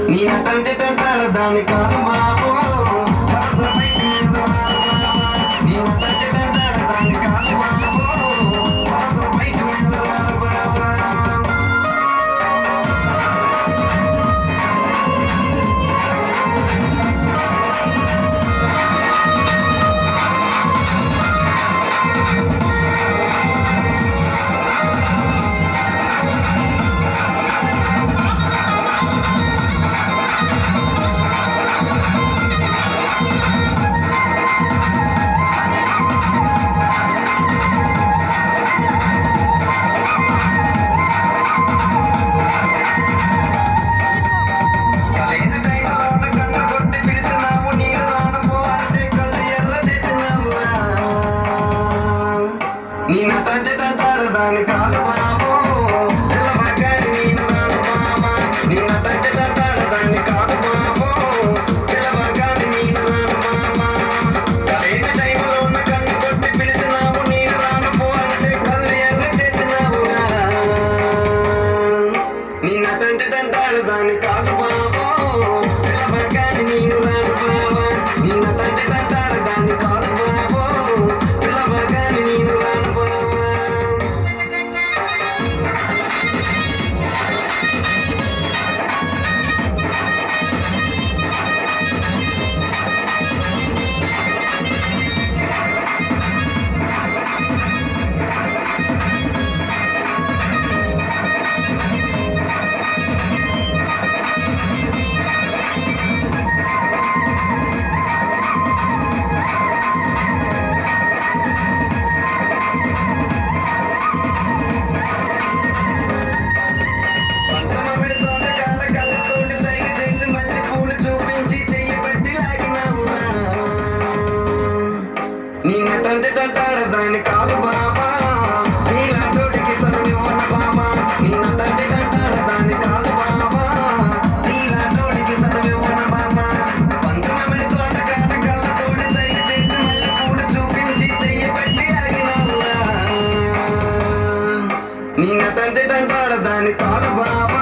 నీ తండ్రి తంటారు దాని కాదు బాబు నీ తండ్రి తంటారు దాని కాదు బాబు బయట బాబా నీ తండ్రి తంటారు దాని కాదు బాబు పిల్లవాగాని నేను రాను బాబా నీ తండ్రి తంటారు దాన్ని కాదు బాబు పిల్లవాగాని నేను రాను బాబా లేని టైంలో ఉన్న కన్ను కొట్టి పిలిచినావు నేను రాను పో అంటే కళ్ళు ఎర్ర చేసినావుగా నీ తండ్రి తంటారు దాన్ని కాదు బాబు పిల్లవాగాని నేను రాను బాబా నీ తండ్రి తంటారు దాన్ని కాదు బాబు పిల్లవాగాని నేను రాను నీ తండ్రి తంటారు దాన్ని కాదు బాబా నీలాంటోడికి సరువు ఉన్న బాబా నీ తండ్రి తంటారు దాన్ని కాదు బాబా నీలాంటోడికి సరువు ఉన్న బాబా పంచమడి తోట కాట కళ్ళతోడి సైకి చేసి మళ్ళీ పూలు చూపించి చెయ్యబట్టి ఆగినావురా నీ తండ్రి తంటారు దాన్ని కాదు బాబా